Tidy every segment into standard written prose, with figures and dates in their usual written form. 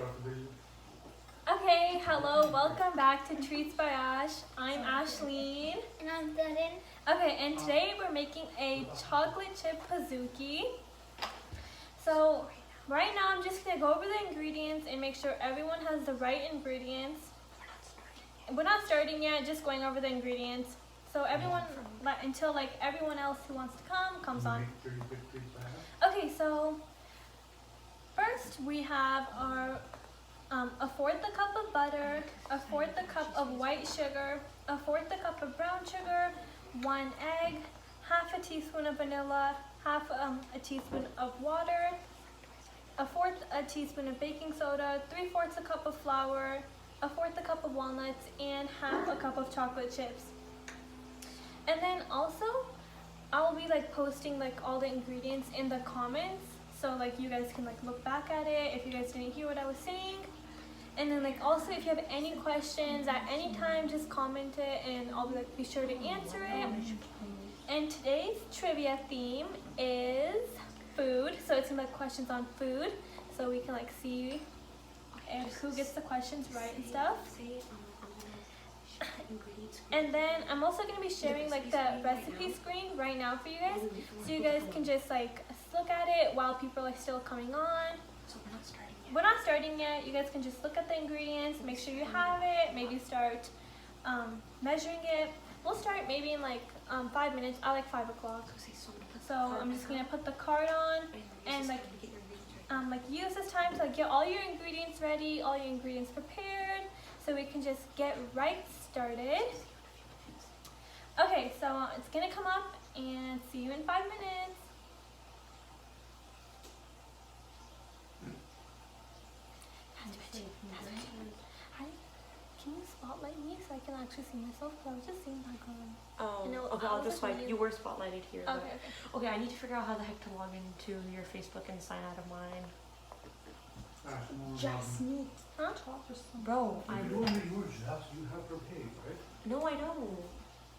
Okay, hello, welcome back to Treats by Ash. I'm Ashleen. And I'm Darren. Okay, and today we're making a chocolate chip Pizookie. So, right now I'm just gonna go over the ingredients and make sure everyone has the right ingredients. We're not starting yet, just going over the ingredients. So everyone, until like everyone else who wants to come comes on. Okay, so first we have our a fourth a cup of butter, a fourth a cup of white sugar, a fourth a cup of brown sugar, 1 egg, half a teaspoon of vanilla, half a teaspoon of water, a fourth a teaspoon of baking soda, 3/4 a cup of flour, a fourth a cup of walnuts, and half a cup of chocolate chips. And then also, I'll be like posting like all the ingredients in the comments, so like you guys can like look back at it if you guys didn't hear what I was saying. And then like also if you have any questions at any time, just comment it and I'll be sure to answer it. And today's trivia theme is food, so it's gonna be questions on food, so we can like see who gets the questions right and stuff. And then I'm also going to be sharing like the recipe screen right now for you guys, so you guys can just like look at it while people are like still coming on. We're not starting yet. You guys can just look at the ingredients, make sure you have it, maybe start measuring it. We'll start maybe in like 5 minutes. I like 5 o'clock. So I'm just going to put the card on and like use this time to like get all your ingredients ready, all your ingredients prepared, so we can just get right started. Okay, so it's gonna come up and see you in 5 minutes. Hi, can you spotlight me so I can actually see myself? Because I was just seeing my girl. Oh, No, okay, I'll just like, you were spotlighted here. Okay, but- Okay, I need to figure out how the heck to log into your Facebook and sign out of mine. Just need Huh? talk or something. Bro, I You only use Jess, you have her page, right? No, I don't.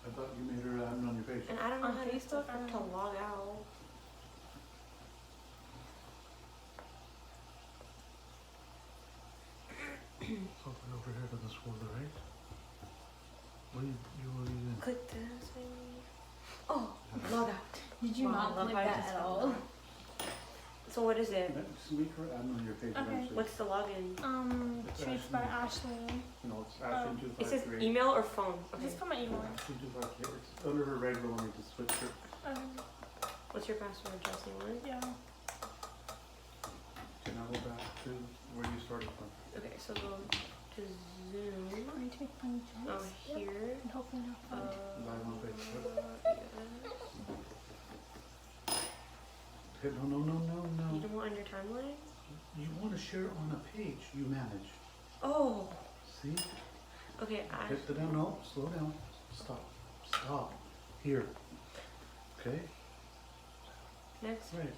I thought you made her admin on your page. And I don't know On how Facebook, I to don't know. log out. Something over here to this folder, right? What are you were using? Click this, maybe. Oh, log out. Did you Wow, not love click how I that just at found all? that. So what is it? Just make her admin on your page Okay. eventually. What's the login? It's Treats by Ashleen. No, it's Ashton It says 253. email or phone. Okay. Just put my email in. Ashton 253. It's under her regular one, you just switch her. What's your password, Jesse? What? Yeah. Okay, now go back to where you started from. Okay, so go to Zoom. I need to make funny Oh, jokes. here. And hopefully not funny. Live on Facebook. yes. Okay, no. You don't want on your timeline? You want to share on a page you manage. Oh. See? Okay, Hit the down. No, slow down. Stop. Here. Okay? next. Right.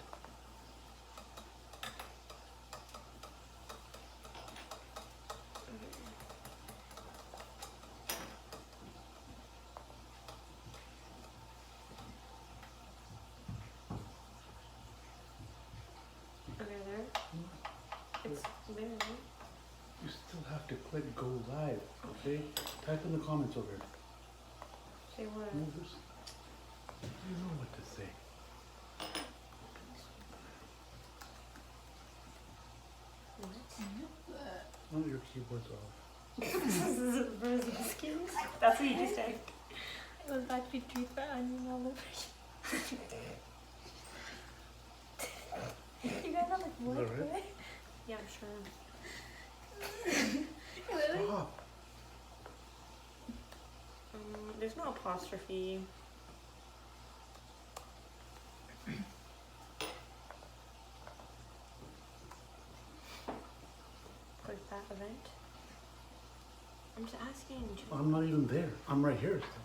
Okay, there. It's there, right? You still have to click go live, okay? Type in the comments over here. Say what? Move this. You know what to say. Oh, your keyboard's off. That's what you just said. It was actually Treats by Onion all over. You guys are like, what? Is that right? What? Yeah, sure. Stop. There's no apostrophe. Click that event. I'm just asking. I'm not even there. I'm right here still.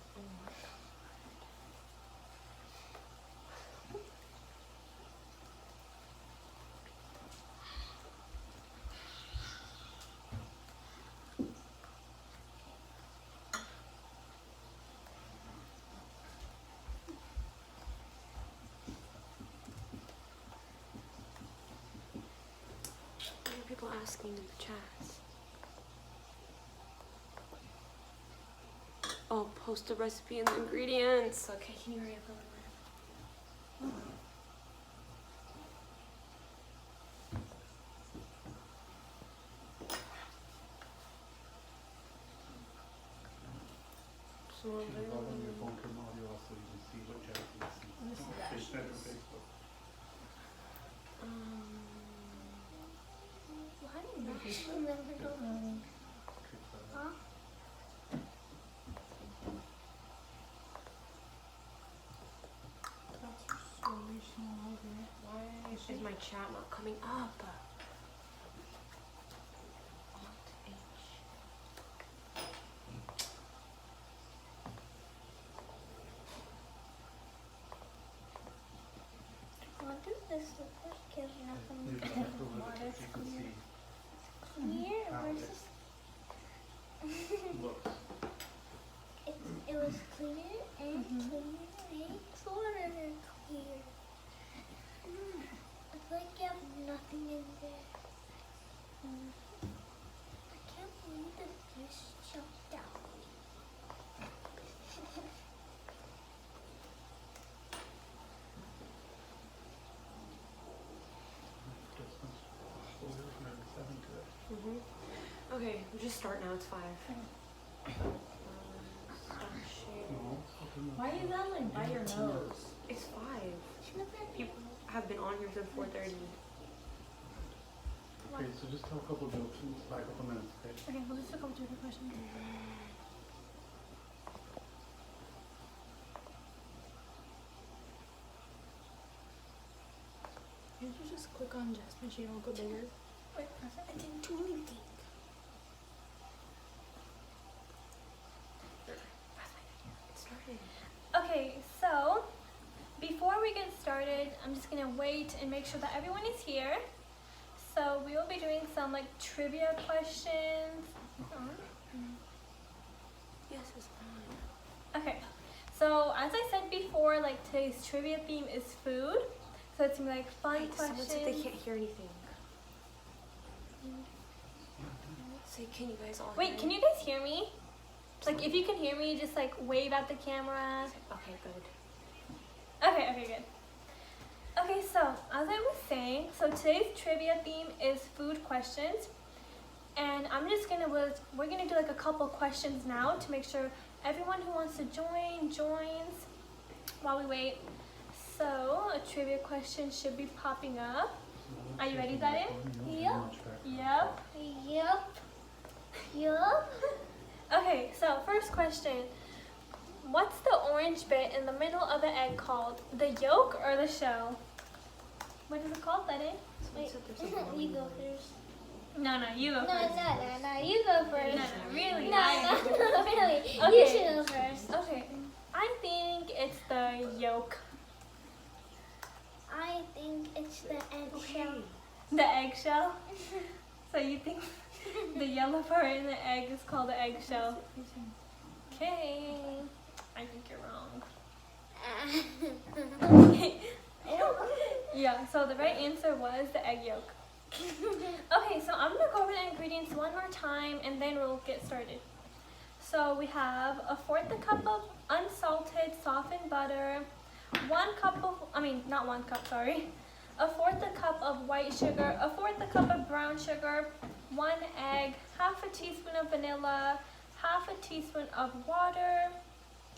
People asking in the chats. Oh, post the recipe and the ingredients. Okay, can you hurry up a little bit? So Should have log on your phone to audio so you can see what Jackie sees. Snap your Facebook. Why did you never go? Click that. Huh? Why is my chat not coming up? What does this look like? There's nothing Leave to it do. up a little bit Water's so you can clear. see Clear how versus it looks. it was clear and clear and sort of clear. It's like you have nothing in there. I can't believe that this chopped out. Okay, we'll just start now. It's 5. Why are you yelling by your nose? It's 5. People have been on here since 4:30. Okay, so just tell a couple jokes in like a couple minutes, okay? Okay, well, let's look up to the question. Can't you just click on Jasmine's channel, go bigger? Wait, I didn't do anything. It's starting. Okay, so before we get started, I'm just gonna wait and make sure that everyone is here. So we will be doing some like trivia questions. Yes, it's on. Okay, so as I said before, like today's trivia theme is food. So it's gonna be like fun Wait, questions. someone said they can't hear anything. Say, can you guys all hear Wait, can you guys hear me? Like if you can hear me, just like wave at the camera. Okay, good. Okay, good. Okay, so as I was saying, so today's trivia theme is food questions. And we're gonna do like a couple questions now to make sure everyone who wants to join, joins while we wait. So a trivia question should be popping up. Are you ready, Zarin? Yep. Okay, so first question. What's the orange bit in the middle of the egg called? The yolk or the shell? What is it called, Zarin? Someone said there's a You blonde go one. first. No, you go No, first. you go first. No, really. No, really. Okay. You should go first. Okay, I think it's the yolk. I think it's the eggshell. The eggshell? So you think the yellow part in the egg is called the eggshell? Okay, I think you're wrong. Yeah, so the right answer was the egg yolk. Okay, so I'm gonna go over the ingredients one more time and then we'll get started. So we have a 1/4 cup of unsalted softened butter, 1 cup of, not 1 cup, sorry. A 1/4 cup of white sugar, a 1/4 cup of brown sugar, 1 egg, 1/2 teaspoon of vanilla, 1/2 teaspoon of water,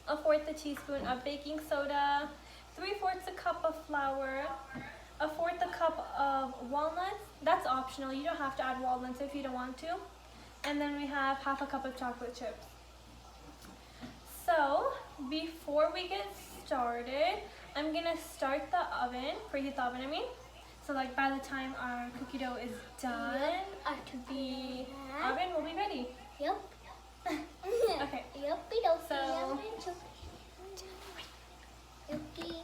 a 1/4 teaspoon of baking soda, 3/4 cup of flour, a 1/4 cup of walnuts. That's optional. You don't have to add walnuts if you don't want to. And then we have 1/2 cup of chocolate chips. So before we get started, I'm gonna start the oven, preheat the oven, So like by the time our cookie dough is done, the oven will be ready. Yep. Okay. Yuppie dokie. So- Yuppie.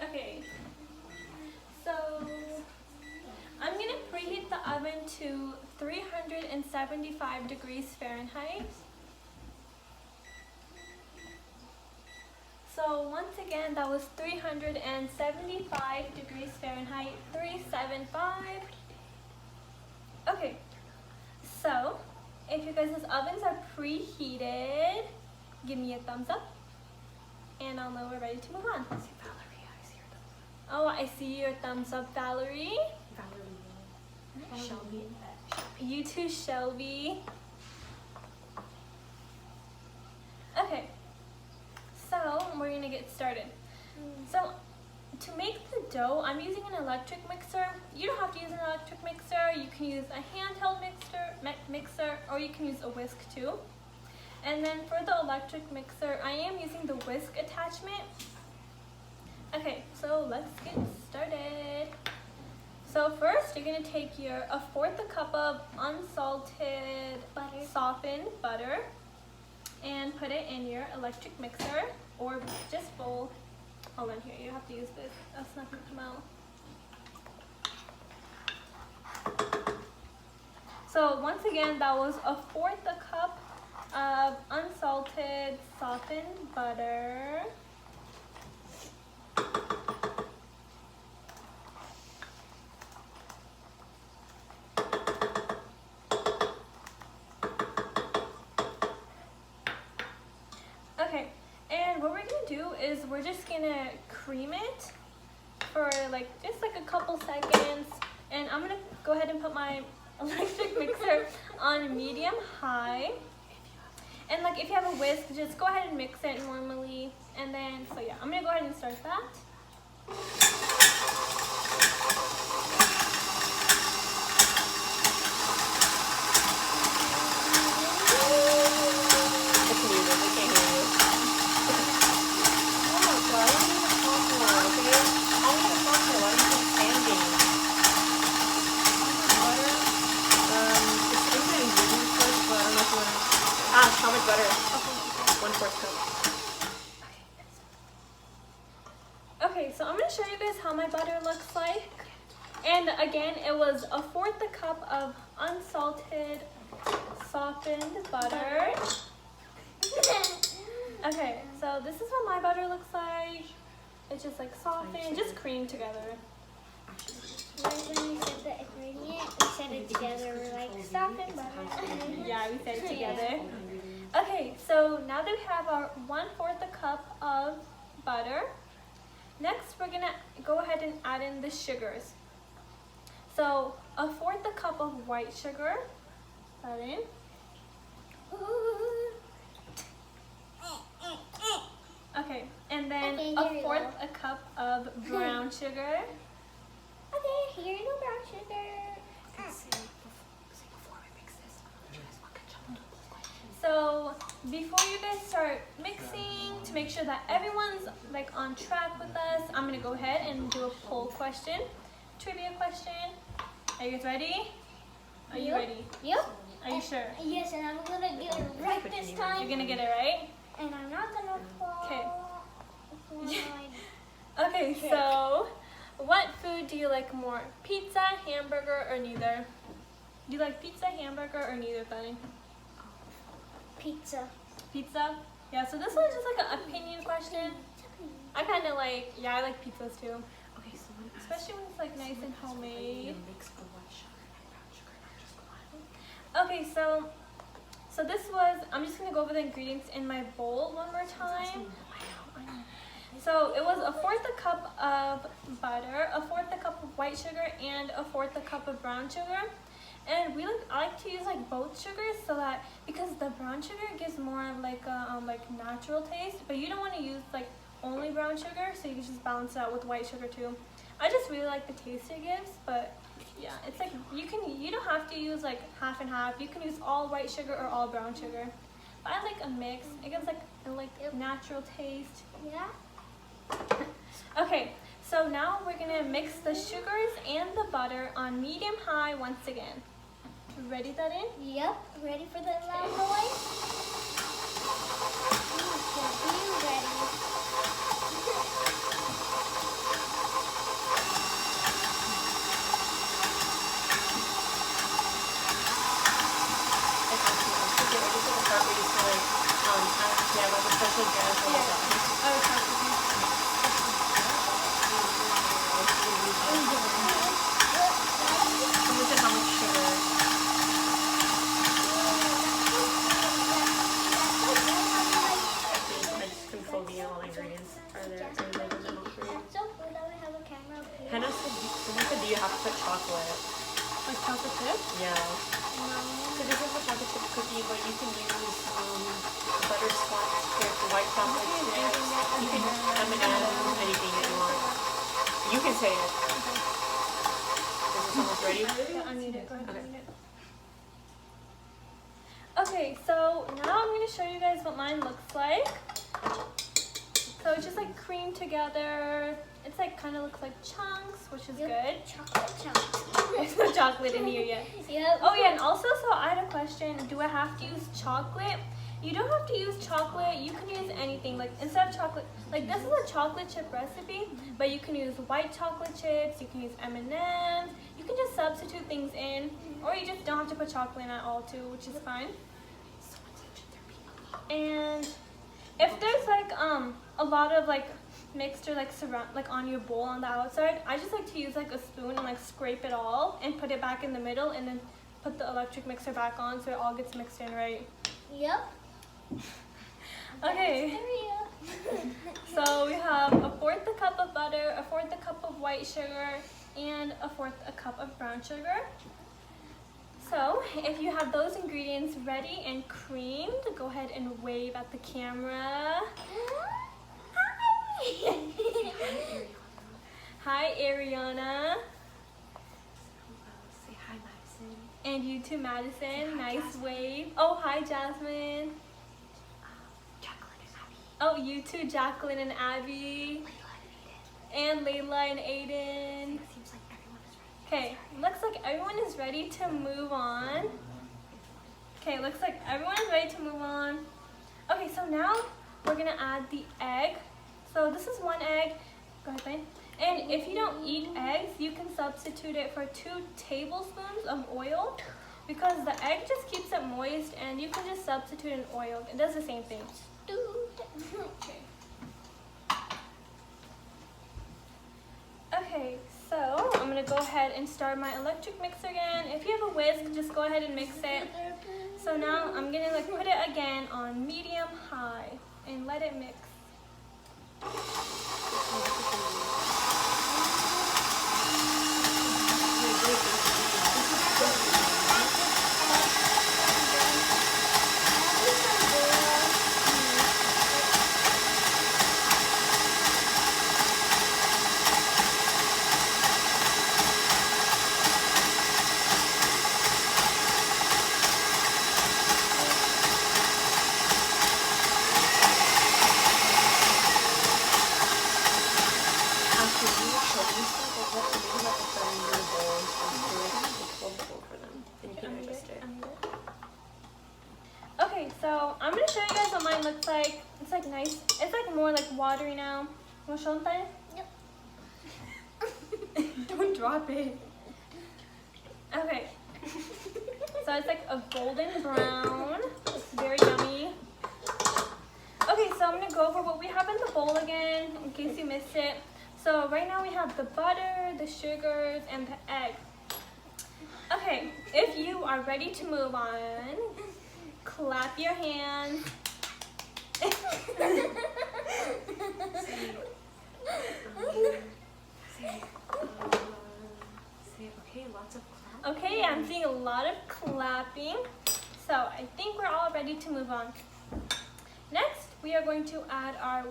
Okay. So I'm gonna preheat the oven to 375 degrees Fahrenheit. So So once again, that was 375 degrees Fahrenheit, 375. Okay, so if you guys' ovens are preheated, give me a thumbs up, and I'll know we're ready to move on. Oh, I see your thumbs up, Valerie. Shelby. You too, Shelby. Okay, so we're gonna get started. So to make the dough, I'm using an electric mixer. You don't have to use an electric mixer. You can use a handheld mixer, or you can use a whisk too. And then for the electric mixer, I am using the whisk attachment. Okay, so let's get started. So first, you're gonna take a fourth a cup of unsalted softened butter and put it in your electric mixer or just bowl. Hold on here, you have to use this. That's not gonna come out. So once again, that was a fourth a cup of unsalted softened butter. Okay, and what we're gonna do is we're just gonna cream it for just a couple seconds, and I'm gonna go ahead and put my electric mixer on medium high. And if you have a whisk, just go ahead and mix it normally. And then, so yeah, I'm gonna go ahead and start that. How much butter? 1/4 cup. Okay, so I'm gonna show you guys how my butter looks like. And again, it was a fourth a cup of unsalted softened butter. Okay, so this is what my butter looks like. It's just softened, just creamed together. When we said the ingredient, we said it together. We're like, softened butter. Yeah, we said it together. Okay, so now that we have our 1/4 a cup of butter, next we're gonna go ahead and add in the sugars. So a 1/4 a cup of white sugar, add in. Okay, and then Okay, a here you 1/4 a cup of brown sugar. Okay, here you go, brown sugar. So before you guys start mixing, to make sure that everyone's on track with us, I'm gonna go ahead and do a poll question, trivia question. Are you guys ready? Are you ready? Yep. Are you sure? Yes, and I'm gonna get it right this time. You're gonna get it right? And I'm not gonna fall. Okay. Slide. Okay, so what food do you like more? Pizza, hamburger, or neither? Do you like pizza, hamburger, or neither, Bunny? Pizza. Pizza? Yeah, so this one's just an opinion question. I kind of I like pizzas too. Okay, so Especially when it's nice and homemade. mix the white sugar and brown sugar, not just one. Okay, so this was, I'm just gonna go over the ingredients in my bowl one more time. So it was a 1/4 a cup of butter, a 1/4 a cup of white sugar, and a 1/4 a cup of brown sugar. And I like to use both sugars because the brown sugar gives more of a natural taste, but you don't want to use only brown sugar, so you can just balance it out with white sugar too. I just really like the taste it gives, but yeah, it's you don't have to use half and half. You can use all white sugar or all brown sugar. But I like a mix. It gives a natural taste. Yeah. Okay, so now we're gonna mix the sugars and the butter on medium high once again. Ready that in? Yep. Ready for the loud noise? Be ready. Yeah, like a special gas. Yeah. chocolate. Like chocolate chip? Yeah. So this is a chocolate chip cookie, but you can use butterscotch chips, white chocolate chips. You can M&M's, anything that you want. You can say it. Is this almost ready? Yeah, I need it. Go ahead. Okay. I need it. Okay, so now I'm going to show you guys what mine looks like. So it's just like creamed together. It's like kind of looks like chunks, which is good. Chocolate chunks. There's no chocolate in here yet. Yep. Oh yeah, and also, so I had a question. Do I have to use chocolate? You don't have to use chocolate. You can use anything. Like instead of chocolate, like this is a chocolate chip recipe, but you can use white chocolate chips. You can use M&Ms. You can just substitute things in, or you just don't have to put chocolate in at all too, which is fine. And if there's like a lot of like mixture like surround like on your bowl on the outside, I just like to use like a spoon and like scrape it all and put it back in the middle and then put the electric mixer back on so it all gets mixed in right. Yep. Okay, so we have 1/4 a cup of butter, 1/4 a cup of white sugar, and 1/4 a cup of brown sugar. So if you have those ingredients ready and creamed, go ahead and wave at the camera. Hi, Ariana. Say hi, Madison. And you too, Madison. Nice wave. Oh, hi, Jasmine. Jacqueline and Abby. Oh, you too, Jacqueline and Abby. And Layla and Aiden. It seems like everyone is ready. Okay, looks like everyone is ready to move on. Okay, looks like everyone is ready to move on. Okay, so now we're gonna add the egg. So this is 1 egg. Go ahead, Lane. And if you don't eat eggs, you can substitute it for 2 tablespoons of oil because the egg just keeps it moist and you can just substitute in oil. It does the same thing. Okay. Okay, so I'm gonna go ahead and start my electric mixer again. If you have a whisk, just go ahead and mix it. So now I'm gonna like put it again on medium high and let it mix. Okay, so I'm gonna show you guys what mine looks like. It's like nice. It's like more like watery now. You wanna show them that? Yep. Don't drop it. Okay. So it's like a golden brown. It's very yummy. Okay, so I'm gonna go over what we have in the bowl again in case you missed it. So right now we have the butter, the sugars, and the egg. Okay, if you are ready to move on, clap your hands. Okay, lots of clap. Okay, I'm seeing a lot of clapping. So I think we're all ready to move on. Next, we are going to add our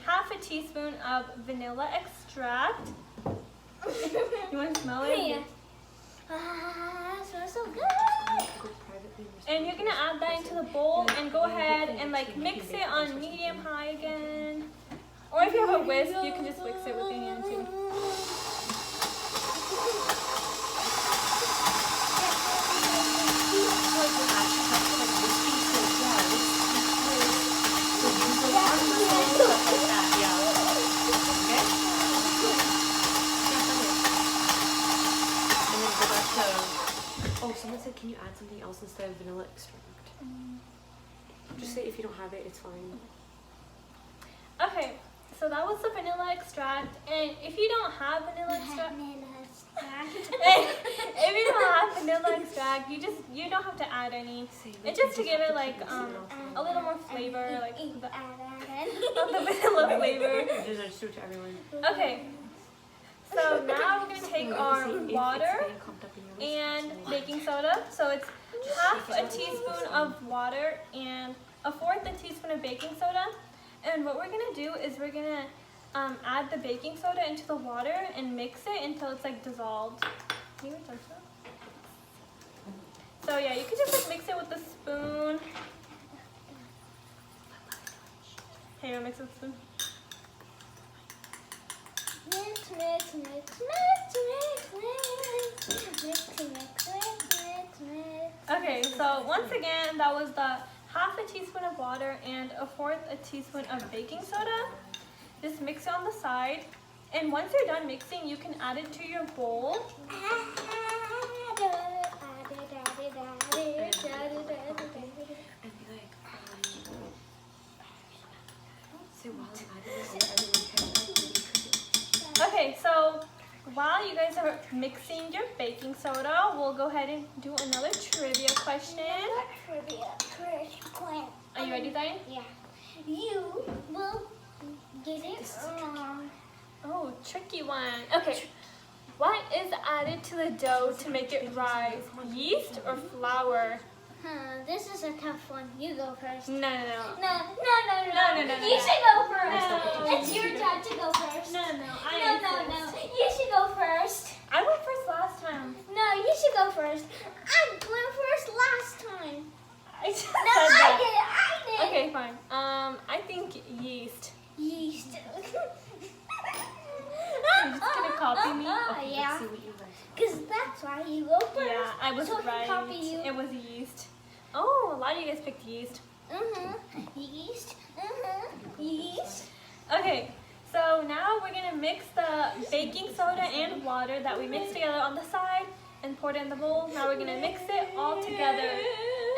half a teaspoon of vanilla extract. You want to smell it? Yeah. Smells so good. And you're gonna add that into the bowl and go ahead and like mix it on medium high again. Or if you have a whisk, you can just whisk it with your hand too. Oh, someone said, can you add something else instead of vanilla extract? Just say if you don't have it, it's fine. Okay, so that was the vanilla extract. And if you don't have vanilla extract, if you don't have vanilla extract, you don't have to add any. It's just to give it like a little more flavor, like the vanilla flavor. Just to everyone. Okay, So now we're gonna take our water and baking soda. So it's half a teaspoon of water and a fourth a teaspoon of baking soda. And what we're gonna do is we're gonna add the baking soda into the water and mix it until it's like dissolved. Can you touch that? So yeah, you can just like mix it with a spoon. Hey, you mix it with a spoon? Mix, mix, mix, mix, mix, mix, mix, mix, mix, mix. Okay, so once again, that was the half a teaspoon of water and a fourth a teaspoon of baking soda. Just mix it on the side. And once you're done mixing, you can add it to your bowl. Okay, so while you guys are mixing your baking soda, we'll go ahead and do another trivia question. Are you ready, Zion? Yeah. You will get it wrong. Oh, tricky one. Okay. What is added to the dough to make it rise? Yeast or flour? This is a tough one. You go first. No. No. No. You should go first. No. It's your job to go first. No. No. You should go first. I went first last time. No, you should go first. I went first last time. I just No, said that. I did. Okay, fine. I think yeast. Yeast. You're just gonna copy me? Yeah. Because that's why you go first. Yeah, I was So I can right. copy you. It was yeast. Oh, a lot of you guys picked yeast. Yeast. Yeast. Okay, so now we're gonna mix the baking soda and water that we mixed together on the side and pour it in the bowl. Now we're gonna mix it all together.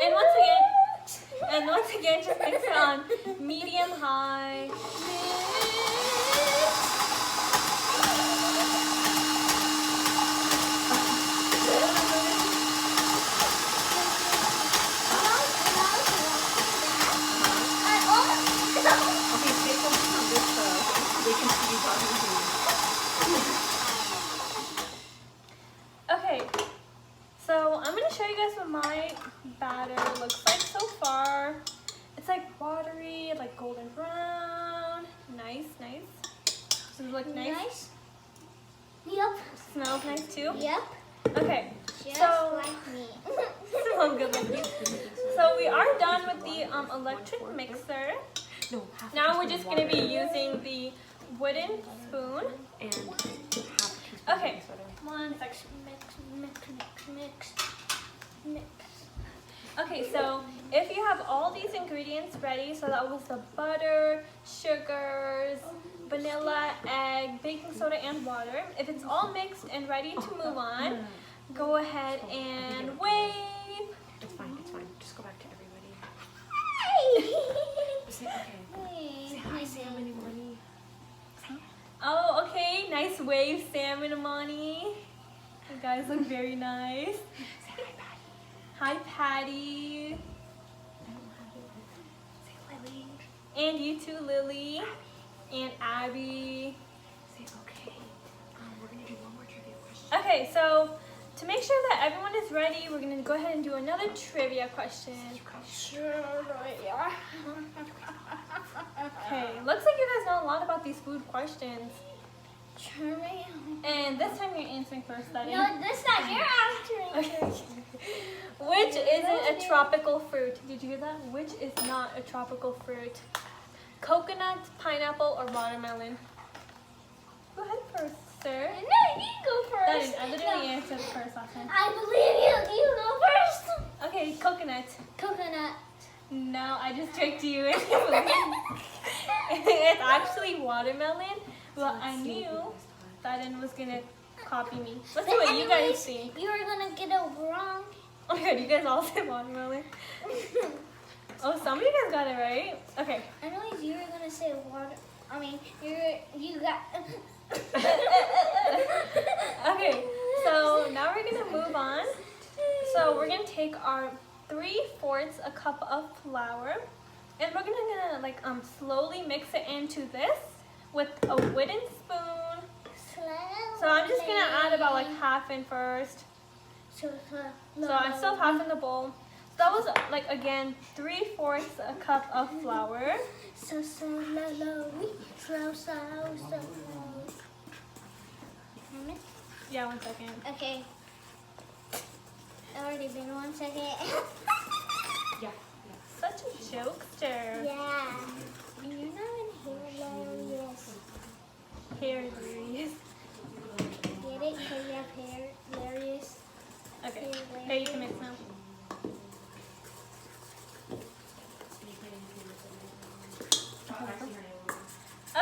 And once again, just mix it on medium high. Okay, so I'm gonna show you guys what my batter looks like so far. It's like watery, like golden brown. Nice. Does it look nice? Yep. Smells nice too? Yep. Okay, Just so like me. smells good like you. So we are done with the electric mixer. Now we're just gonna be using the wooden spoon. And half a teaspoon Okay. baking soda. One section. Mix. Okay, so if you have all these ingredients ready, so that was the butter, sugars, vanilla, egg, baking soda, and water. If it's all mixed and ready to move on, go ahead and wave. It's fine. Just go back to everybody. Hey. Say okay. Say hi, Sam and Money. Oh, okay. Nice wave, Sam and Amani. You guys look very nice. Say hi, Patty. Hi, Patty. I don't have it. Say Lily. And you too, Lily. And Abby. Say okay. We're gonna do one more trivia question. Okay, so to make sure that everyone is ready, we're going to go ahead and do another trivia question. Sure, yeah. Okay, looks like you guys know a lot about these food questions. Sure, yeah. And this time you're answering first, Daddy. No, this time you're answering. Okay. Which isn't a tropical fruit? Did you hear that? Which is not a tropical fruit? Coconut, pineapple, or watermelon? Go ahead first, sir. No, you go first. Daddy, I literally answered first last time. I believe you. You go first. Okay, coconut. Coconut. No, I just tricked you. It's actually watermelon. Well, I knew Daden was gonna copy me. Let's see what you guys think. You were gonna get it wrong. Oh my god, you guys all said watermelon. Oh, some of you guys got it right. Okay. Anyways, you were gonna say water. I mean, you got. Okay, so now we're gonna move on. So we're gonna take our 3/4 a cup of flour, and we're gonna slowly mix it into this with a wooden spoon. So I'm just gonna add about like half in first. So I still have half in the bowl. So that was like again 3/4 a cup of flour. So slowly, slow. Yeah, 1 second. Okay. Already been 1 second. Such a jokester. Yeah. You're not hilarious. Hilarious. Get it? Because you have hair. Hilarious. Okay. Here you can mix now.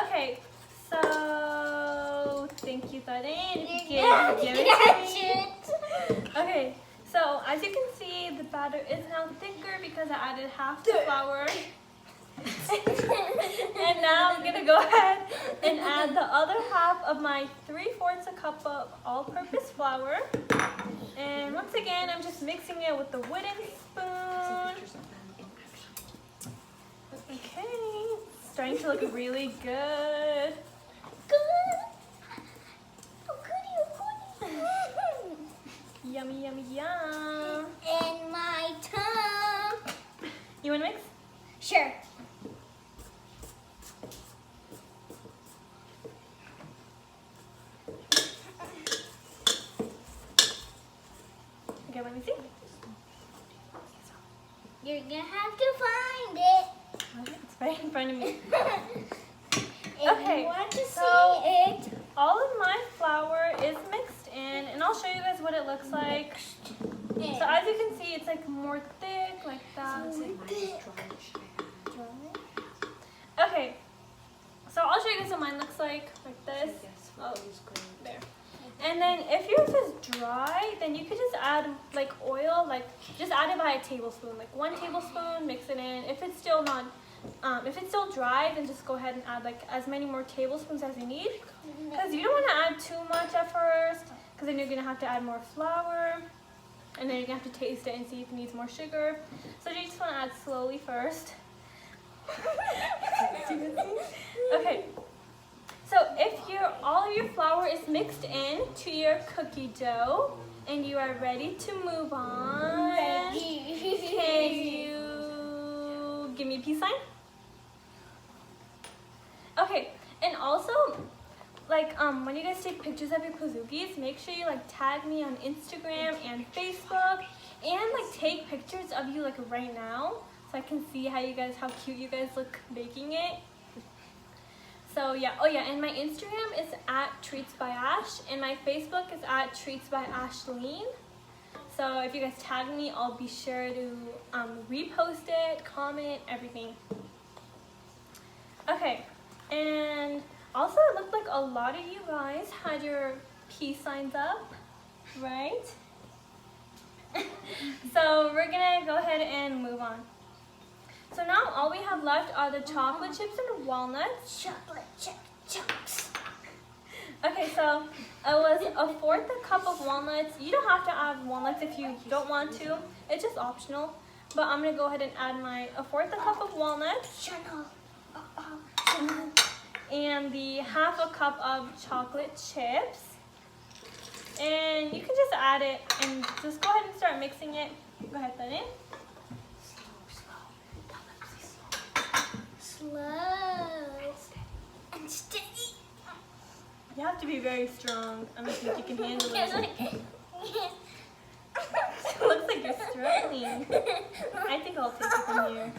Okay. So thank you, Thaddeus. Give it to me. Okay. So as you can see, the batter is now thicker because I added half the flour. And now I'm gonna go ahead and add the other half of my 3/4 a cup of all-purpose flour. And once again, I'm just mixing it with the wooden spoon. Okay, it's starting to look really good. Yummy, yummy, yum. And my tongue. You wanna mix? Sure. Okay, let me see. You're gonna have to find it. It's right in front of me. If Okay, you want to so- see it. All of my flour is mixed in, and I'll show you guys what it looks like. So as you can see, it's like more thick, like that. Okay, so I'll show you guys what mine looks like this. Oh, there. And then if yours is dry, then you could just add like oil, like just add it by a tablespoon, like 1 tablespoon, mix it in. If it's still not, if it's still dry, then just go ahead and add like as many more tablespoons as you need. Because you don't want to add too much at first, because then you're gonna have to add more flour, and then you're gonna have to taste it and see if it needs more sugar. So you just want to add slowly first. Okay. So if all of your flour is mixed in to your cookie dough and you are ready to move on, can you give me a peace sign? Okay, and also, like when you guys take pictures of your Pizookies, make sure you like tag me on Instagram and Facebook, and like take pictures of you like right now, so I can see how cute you guys look baking it. So yeah, oh yeah, and my Instagram is @treatsbyash, and my Facebook is @treatsbyashleen. So if you guys tag me, I'll be sure to repost it, comment, everything. Okay, and also it looked like a lot of you guys had your peace signs up, right? So we're gonna go ahead and move on. So now all we have left are the chocolate chips and walnuts. Chocolate chip chunks. Okay, so it was 1/4 a cup of walnuts. You don't have to add walnuts if you don't want to. It's just optional. But I'm gonna go ahead and add my 1/4 a cup of walnuts. Chanel. And the 1/2 a cup of chocolate chips. And you can just add it and just go ahead and start mixing it. Go ahead, put it in. Slow and steady. You have to be very strong. I don't think you can handle it. It looks like you're struggling. I think I'll take it from here.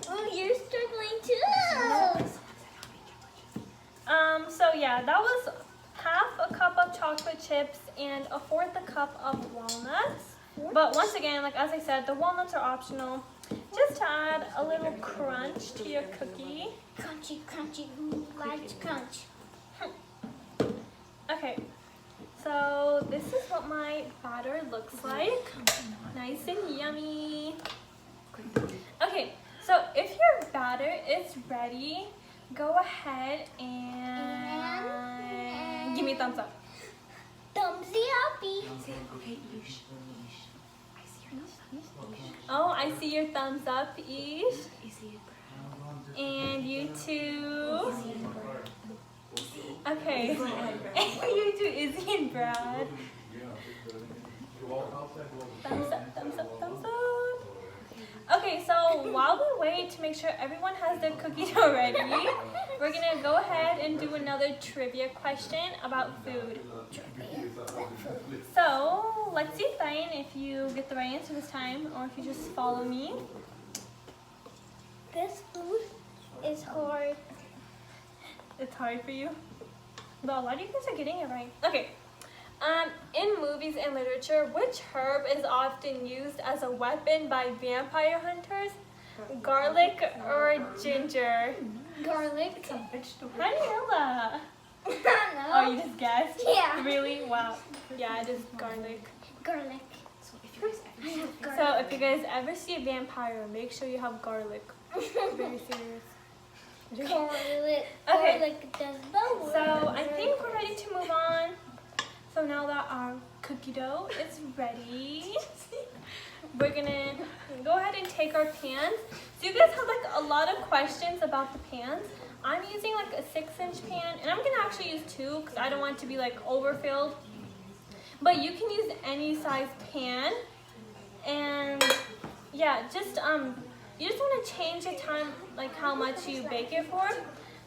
Oh, you're struggling too. So yeah, that was 1/2 a cup of chocolate chips and 1/4 a cup of walnuts. But once again, like as I said, the walnuts are optional. Just to add a little crunch to your cookie. Crunchy, crunchy. Who likes crunch? Okay, so this is what my batter looks like. Nice and yummy. Okay, so if your batter is ready, go ahead and give me a thumbs up. Thumbsy uppy. Oh, I see your thumbs up, Ish. And you too. Okay. You two, Izzy and Brad. Thumbs up, thumbs up, thumbs up. Okay, so while we wait to make sure everyone has their cookie dough ready, we're gonna go ahead and do another trivia question about food. So let's see, Diane, if you get the right answer this time, or if you just follow me. This food is hard. It's hard for you, but a lot of you guys are getting it right. Okay. In movies and literature, which herb is often used as a weapon by vampire hunters? Garlic or ginger? Garlic. How do you know that? No. Oh, you just guessed? Yeah. Really? Wow. Yeah, it is garlic. Garlic. So if you guys I have So garlic. if you guys ever see a vampire, make sure you have garlic. Very serious. Garlic. Okay. Garlic does the work. So I think we're ready to move on. So now that our cookie dough is ready, we're gonna go ahead and take our pans. So you guys have like a lot of questions about the pans. I'm using like a 6-inch pan, and I'm gonna actually use 2 because I don't want it to be like overfilled. But you can use any size pan, and yeah, just you just want to change the time, like how much you bake it for.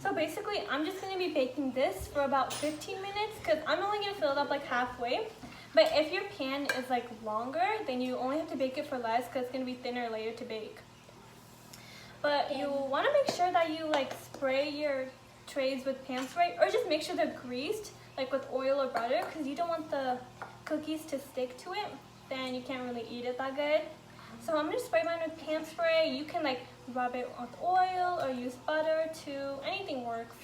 So basically, I'm just going to be baking this for about 15 minutes because I'm only going to fill it up like halfway. But if your pan is like longer, then you only have to bake it for less because it's going to be thinner later to bake. But you want to make sure that you like spray your trays with pan spray, or just make sure they're greased like with oil or butter, because you don't want the cookies to stick to it. Then you can't really eat it that good. So I'm going to spray mine with pan spray. You can like rub it with oil or use butter too. Anything works.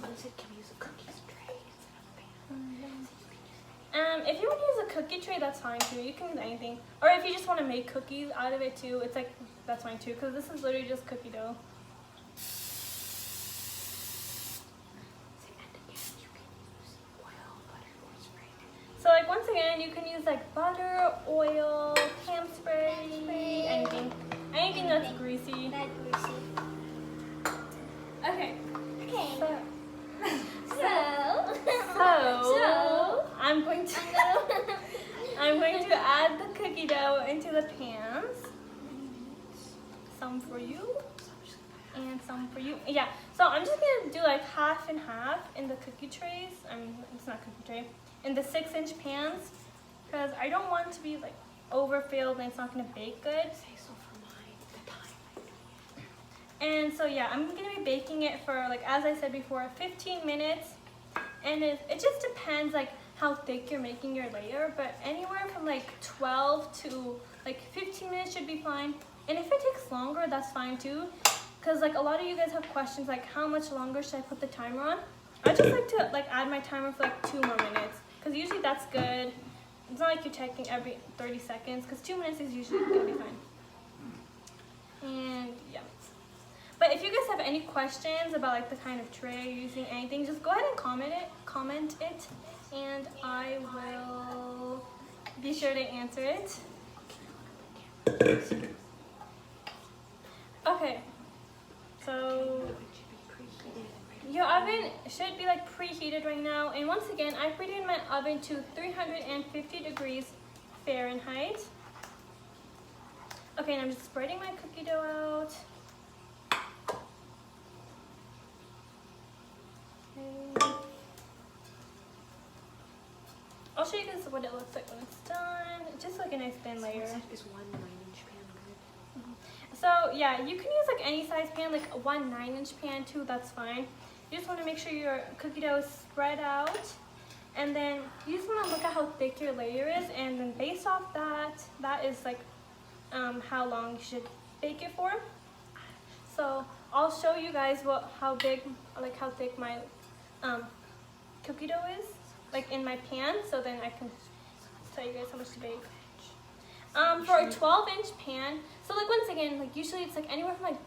someone said, can we use a cookies tray instead of a pan? If you want to use a cookie tray, that's fine too. You can use anything. Or if you just want to make cookies out of it too, it's like, that's fine too, because this is literally just cookie dough. So like once again, you can use like butter, oil, ham spray, anything that's greasy. That greasy. Okay. Okay. So So. I'm going to add the cookie dough into the pans. Some for you and some for you. Yeah. So I'm just gonna do like half and half in the cookie trays. I mean, it's not cookie tray. In the 6-inch pans, because I don't want it to be like overfilled and it's not gonna bake good. And so yeah, I'm gonna be baking it for, like as I said before, 15 minutes. And it just depends like how thick you're making your layer, but anywhere from like 12 to like 15 minutes should be fine. And if it takes longer, that's fine too, because like a lot of you guys have questions like how much longer should I put the timer on. I just like to like add my timer for like 2 more minutes, because usually that's good. It's not like you're checking every 30 seconds, because 2 minutes is usually gonna be fine. And yeah. But if you guys have any questions about like the kind of tray you're using, anything, just go ahead and comment it, and I will be sure to answer it. Okay, so your oven should be like preheated right now, and once again, I preheated my oven to 350 degrees Fahrenheit. Okay, and I'm just spreading my cookie dough out. I'll show you guys what it looks like when it's done. It's just like a nice thin layer. Is 1 9-inch pan good? So yeah, you can use like any size pan, like one 9-inch pan too, that's fine. You just want to make sure your cookie dough is spread out, and then you just want to look at how thick your layer is, and then based off that, that is like how long you should bake it for. So I'll show you guys how thick my cookie dough is, like in my pan, so then I can tell you guys how much to bake. For a 12-inch pan, so like once again, like usually it's like anywhere from like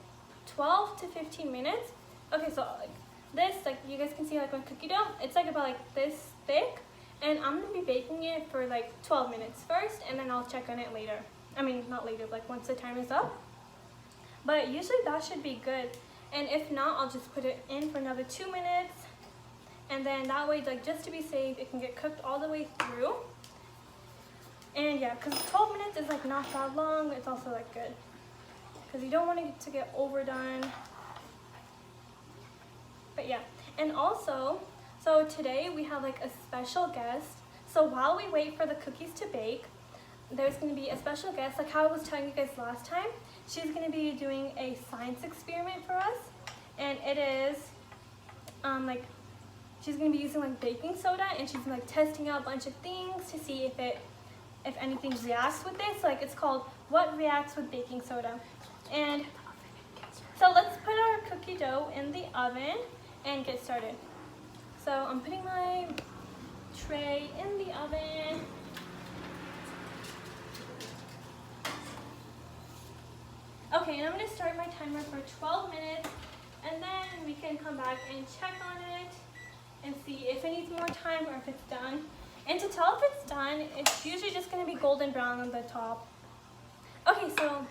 12 to 15 minutes. Okay, so like this, like you guys can see like my cookie dough, it's like about like this thick, and I'm gonna be baking it for like 12 minutes first, and then I'll check on it later. I mean, not later, like once the time is up. But usually that should be good. And if not, I'll just put it in for another 2 minutes. And then that way, like just to be safe, it can get cooked all the way through. And yeah, because 12 minutes is like not that long. It's also like good. Because you don't want it to get overdone. But yeah, and also, so today we have like a special guest. So while we wait for the cookies to bake, there's going to be a special guest, like how I was telling you guys last time. She's going to be doing a science experiment for us. And it is, like, she's going to be using like baking soda, and she's like testing out a bunch of things to see if anything reacts with this. Like it's called What Reacts with Baking Soda. And so let's put our cookie dough in the oven and get started. So I'm putting my tray in the oven. Okay, and I'm going to start my timer for 12 minutes, and then we can come back and check on it and see if it needs more time or if it's done. And to tell if it's done, it's usually just going to be golden brown on the top. Okay, so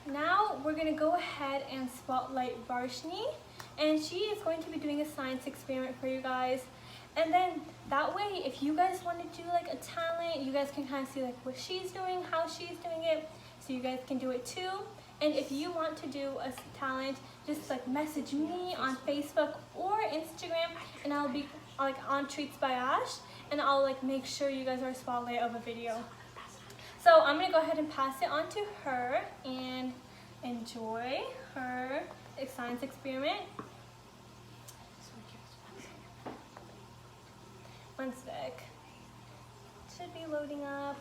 now we're going to go ahead and spotlight Varshni, and she is going to be doing a science experiment for you guys. And then that way, if you guys want to do like a talent, you guys can kind of see like what she's doing, how she's doing it, so you guys can do it too. And if you want to do a talent, just like message me on Facebook or Instagram, and I'll be like on Treats by Ash, and I'll like make sure you guys are a spotlight of a video. So I'm gonna go ahead and pass it on to her and enjoy her science experiment. One sec. Should be loading up.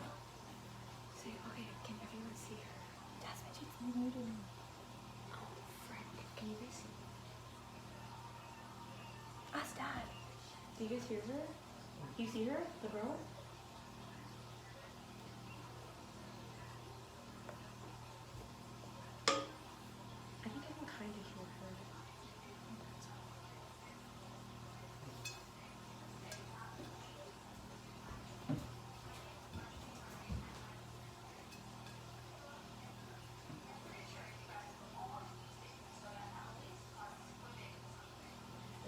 Say, okay, can everyone see her? Jasmine, she's muted. Oh, frick. Can you guys see? Ask Dad. Do you guys hear her? You see her? The girl? I think I can kind of hear her.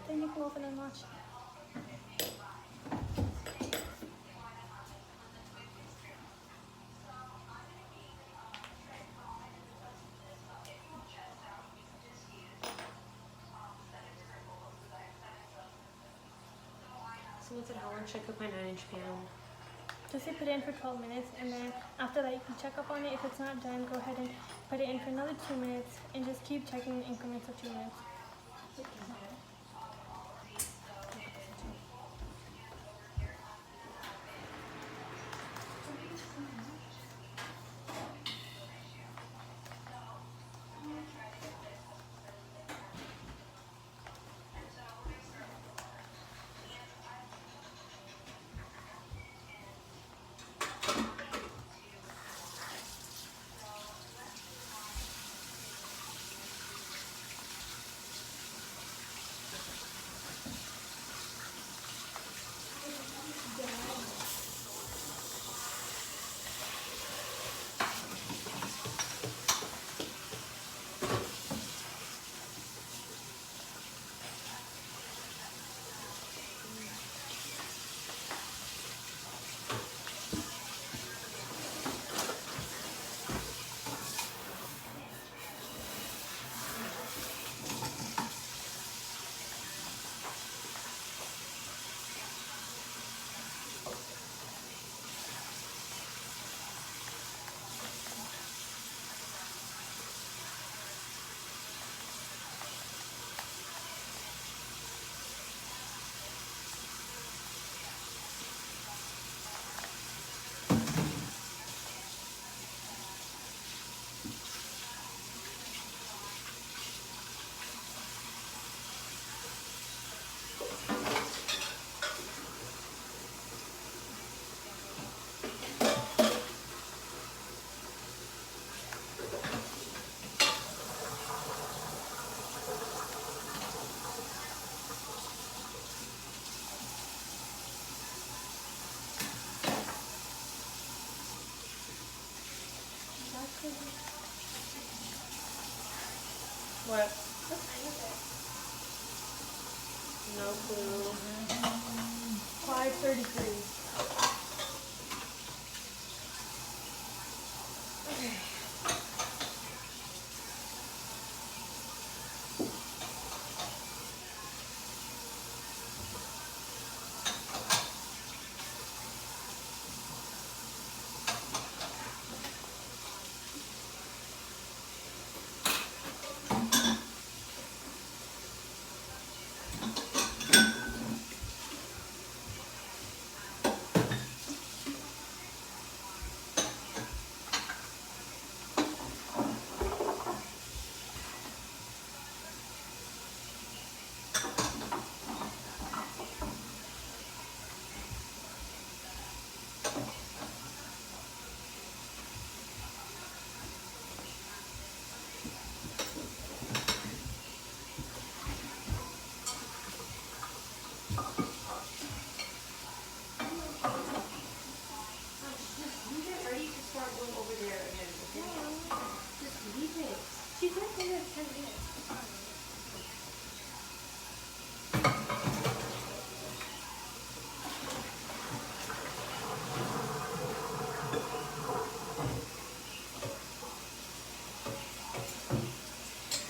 Then you can open and watch. Someone said, how long should I cook my 9-inch pan? Just say put it in for 12 minutes, and then after that you can check up on it. If it's not done, go ahead and put it in for another 2 minutes, and just keep checking in increments of 2 minutes. What? What time is it? No clue. 5:33.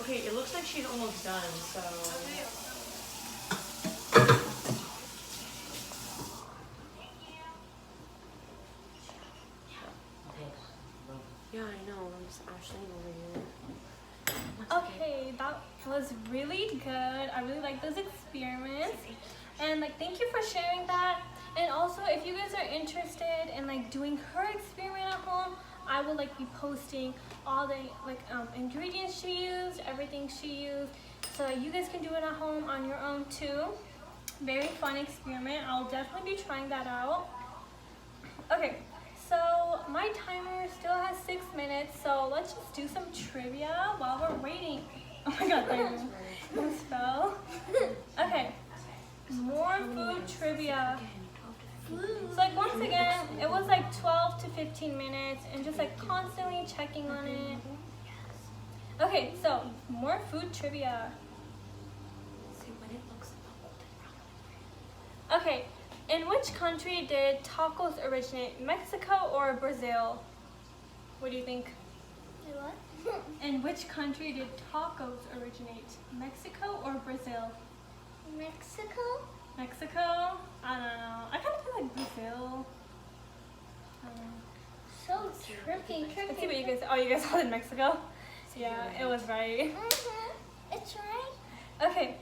Okay, it looks like she's almost done, so. Yeah, I know. I'm just Ashley over here. Okay, that was really good. I really like those experiments. And like, thank you for sharing that. And also, if you guys are interested in like doing her experiment at home, I will like be posting all the like ingredients she used, everything she used, so that you guys can do it at home on your own too. Very fun experiment. I'll definitely be trying that out. Okay, so my timer still has 6 minutes, so let's just do some trivia while we're waiting. Oh my god, there you spell. Okay, more food trivia. So like once again, it was like 12 to 15 minutes and just like constantly checking on it. Okay, so more food trivia. Okay, in which country did tacos originate? Mexico or Brazil? What do you think? What? In which country did tacos originate? Mexico or Brazil? Mexico? Mexico? I don't know. I kind of feel like Brazil. I don't know. So tricky. Let's see what you guys. Oh, you guys all in Mexico? Yeah, it was right. It's right. Okay.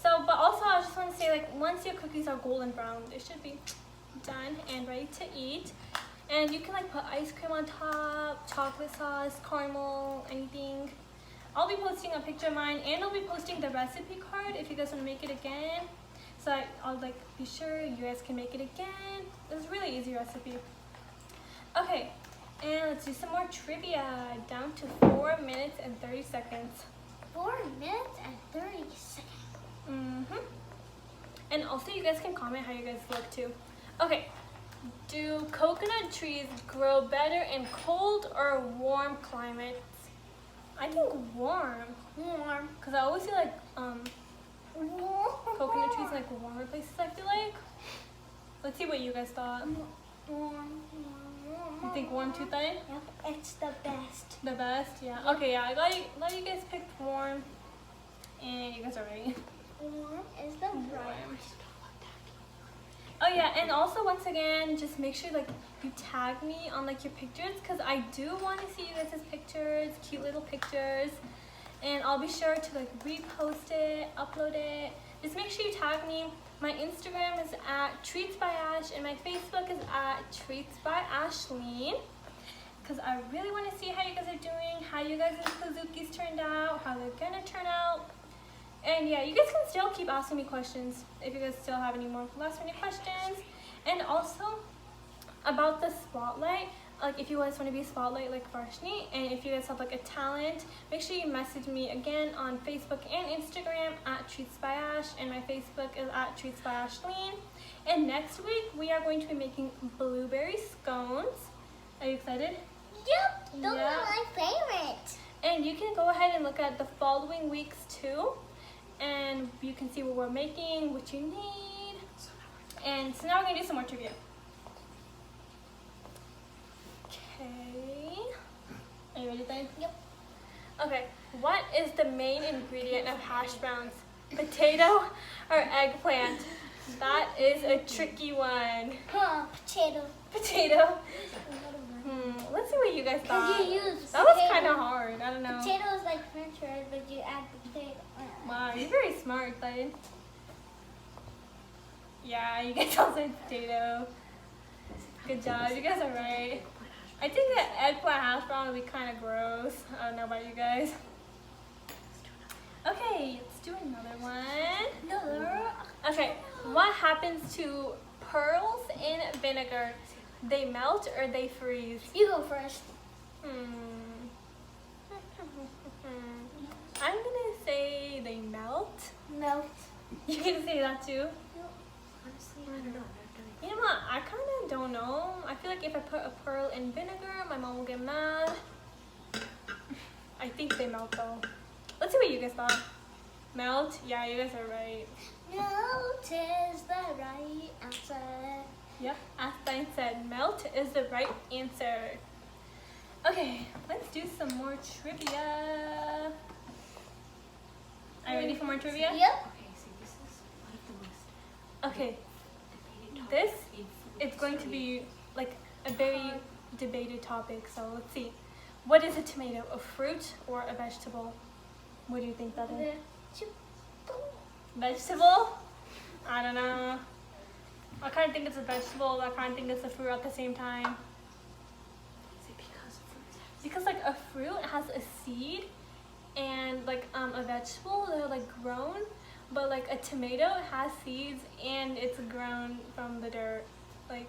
So, but also I just want to say, like, once your cookies are golden brown, they should be done and ready to eat. And you can like put ice cream on top, chocolate sauce, caramel, anything. I'll be posting a picture of mine, and I'll be posting the recipe card if you guys want to make it again. So I'll like be sure you guys can make it again. It's a really easy recipe. Okay, and let's do some more trivia. Down to 4 minutes and 30 seconds. 4 minutes and 30 seconds. And also you guys can comment how you guys look too. Okay, do coconut trees grow better in cold or warm climates? I think warm. Warm. Cause I always see like coconut trees in like warmer places, I feel like. Let's see what you guys thought. Warm. You think warm too, Thay? Yep, it's the best. The best, yeah. Okay, yeah, I got you guys picked warm. And you guys are ready. Warm is the Warm. Oh yeah, and also once again, just make sure like you tag me on like your pictures, because I do want to see you guys' pictures, cute little pictures. And I'll be sure to like repost it, upload it. Just make sure you tag me. My Instagram is at Treats by Ash, and my Facebook is at Treats by Ashleen. Because I really want to see how you guys are doing, how you guys' Pizookies turned out, how they're gonna turn out. And yeah, you guys can still keep asking me questions if you guys still have any more last minute questions. And also about the spotlight, like if you guys want to be a spotlight like Varshni, and if you guys have like a talent, make sure you message me again on Facebook and Instagram at Treats by Ash, and my Facebook is at Treats by Ashleen. And next week we are going to be making blueberry scones. Are you excited? Yep, those Yeah. are my favorite. And you can go ahead and look at the following weeks too. And you can see what we're making, what you need. And so now we're gonna do some more trivia. Okay. Are you ready, then? Yep. Okay. What is the main ingredient of hash browns? Potato or eggplant? That is a tricky one. Huh, potato. Potato. Let's see what you guys thought. Because you use That was potato. kind of hard. I don't know. Potato is like French fries, but you add potato. Wow, you're very smart, bud. Yeah, you guys all said potato. Good job. You guys are right. I think that eggplant hash brown would be kind of gross. I don't know about you guys. Okay, let's do another one. No. Okay, what happens to pearls in vinegar? They melt or they freeze? You go first. I'm gonna say they melt. Melt. You can say that too? Honestly, I don't know. You know what? I kind of don't know. I feel like if I put a pearl in vinegar, my mom will get mad. I think they melt though. Let's see what you guys thought. Melt? Yeah, you guys are right. Melt is the right answer. Yep, Einstein said melt is the right answer. Okay, let's do some more trivia. Are you ready for more trivia? Yep. Okay, so this is one of the most Okay, debated this topics in food it's going to history. be like a very debated topic. So let's see. What is a tomato? A fruit or a vegetable? What do you think that is? Vegetable? I don't know. I kind of think it's a vegetable. I kind of think it's a fruit at the same time. Is it because fruits have Because like a fruit has a seed, and like a vegetable they're like grown, but like a tomato has seeds and it's grown from the dirt. Like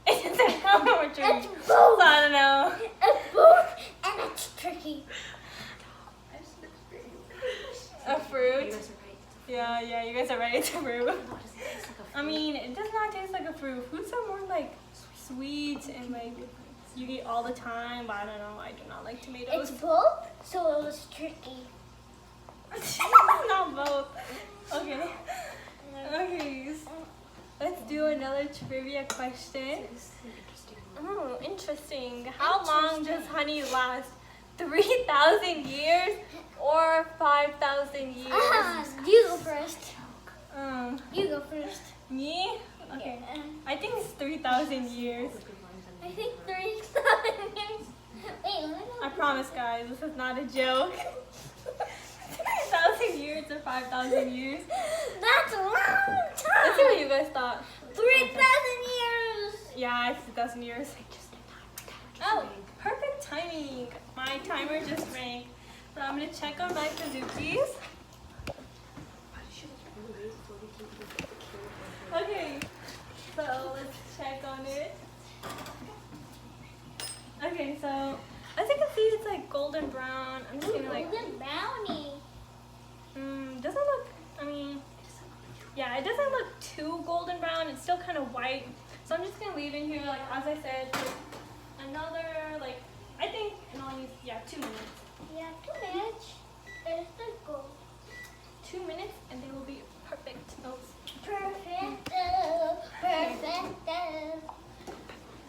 it's a more tricky. It's both. So I don't know. It's both, and it's tricky. A fruit. You guys are right. Yeah, you guys are right. It's a fruit. No, it doesn't taste like a fruit. I mean, it does not taste like a fruit. Fruits are more like sweet and like you eat all the time. But I don't know. I do not like tomatoes. It's both, so it was tricky. Not both. Okay. Okay. Let's do another trivia question. This is an interesting one. Oh, interesting. How long does honey last? 3,000 years or 5,000 years? You go first. You go first. Me? Okay. Yeah. I think it's 3,000 years. I think 3,000 years. Wait, let me I promise, guys, this is not a joke. 3,000 years or 5,000 years? That's a long Let's see what time. you guys thought. 3,000 years. Yeah, it's 3,000 years. Oh, perfect timing. My timer just rang. So I'm gonna check on my Pizookies. Okay, so let's check on it. Okay, so as you can see, it's like golden brown. I'm just gonna like, Golden brownie. doesn't look, I mean, yeah, it doesn't look too golden brown. It's still kind of white. So I'm just gonna leave in here, like, as I said, for another, like, I think in all these, 2 minutes. Yeah, 2 minutes. It's the gold. 2 minutes and they will be perfect. Oh, Perfect. Perfect.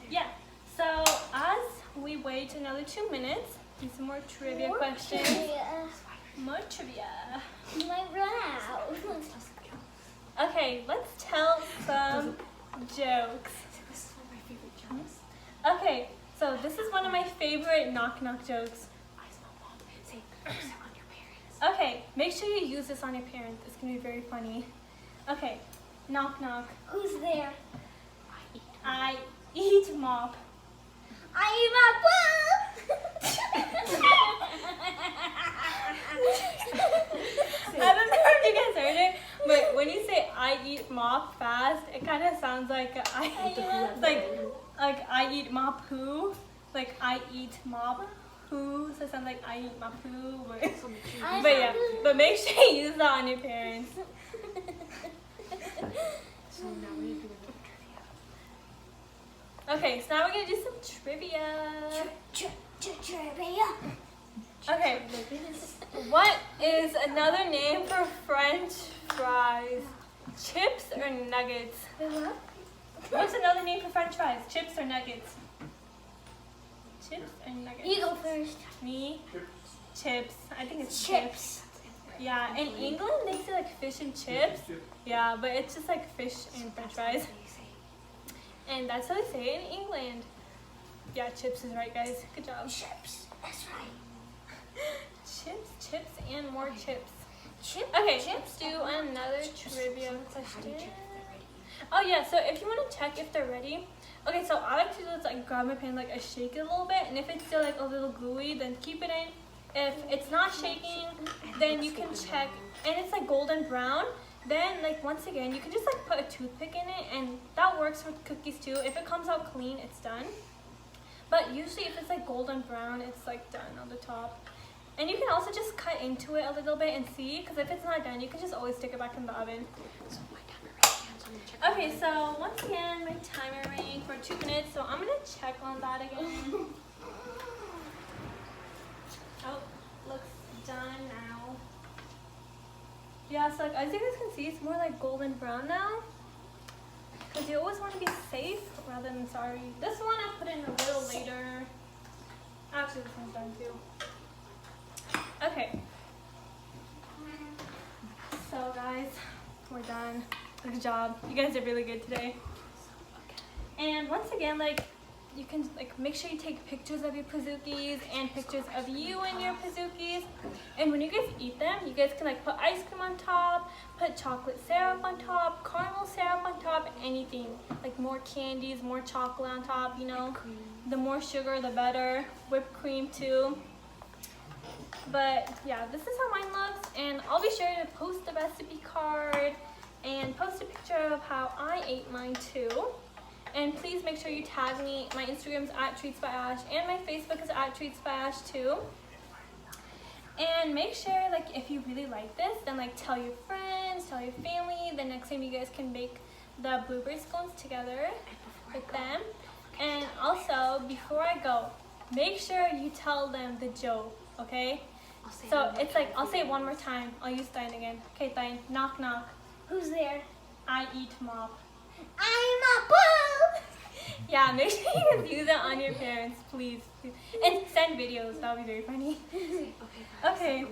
yeah. So as we wait another 2 minutes, do some more trivia questions. More trivia. You might run out. Okay, let's tell some jokes. This is one of my favorite jokes. Okay, so this is one of my favorite knock-knock jokes. I smell mom. Say, use it on your parents. Okay, make sure you use this on your parents. It's gonna be very funny. Okay, knock knock. Who's there? I eat mop. I eat my poo. I don't know if you guys heard it, but when you say I eat mop fast, it kind of sounds like I eat mop poo. Like I eat mop poo. So it sounds like I eat my poo. But yeah, but make sure you use that on your parents. So now we're gonna do another trivia. Okay, so now we're gonna do some trivia. Trivia. Okay. What is another name for French fries? Chips or nuggets? What's another name for French fries? Chips or nuggets? Chips or nuggets? You go first. Me? Chips. I think it's chips. Yeah, in England they say like fish and chips. Yeah, but it's just like fish and French fries. And that's how they say it in England. Yeah, chips is right, guys. Good job. Chips. That's right. Chips, and more chips. Chips. Okay, let's do another trivia question. Oh yeah, so if you want to check if they're ready, okay, so I like to do is like grab my pan, like I shake it a little bit, and if it's still like a little gluey, then keep it in. If it's not shaking, then you can check, and it's like golden brown, then like once again, you can just like put a toothpick in it, and that works with cookies too. If it comes out clean, it's done. But usually if it's like golden brown, it's like done on the top. And you can also just cut into it a little bit and see, because if it's not done, you can just always stick it back in the oven. Okay, so once again, my timer rang for 2 minutes, so I'm gonna check on that again. Oh, looks done now. Yeah, so like, as you guys can see, it's more like golden brown now. Because you always want to be safe rather than sorry. This one I put in a little later. Actually, this one's done too. Okay. So guys, we're done. Good job. You guys did really good today. And once again, like, you can like make sure you take pictures of your Pizookies and pictures of you and your Pizookies. And when you guys eat them, you guys can like put ice cream on top, put chocolate syrup on top, caramel syrup on top, anything. Like more candies, more chocolate on top, you know. The more sugar, the better. Whipped cream too. But yeah, this is how mine looks, and I'll be sure to post the recipe card and post a picture of how I ate mine too. And please make sure you tag me. My Instagram's @treatsbyash, and my Facebook is @treatsbyash too. And make sure, like, if you really like this, then like tell your friends, tell your family. The next time you guys can bake the blueberry scones together with them. And also, before I go, make sure you tell them the joke, okay? So it's like, I'll say it one more time. I'll use Thine again. Okay, Thine, knock knock. Who's there? I eat mop. I'm a boo! Yeah, make sure you guys use it on your parents, please. And send videos, that would be very funny. Okay,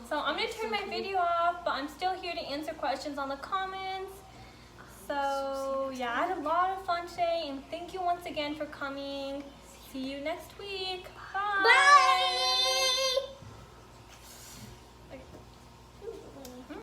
so I'm going to turn my video off, but I'm still here to answer questions on the comments. So, yeah, I had a lot of fun today, and thank you once again for coming. See you next week.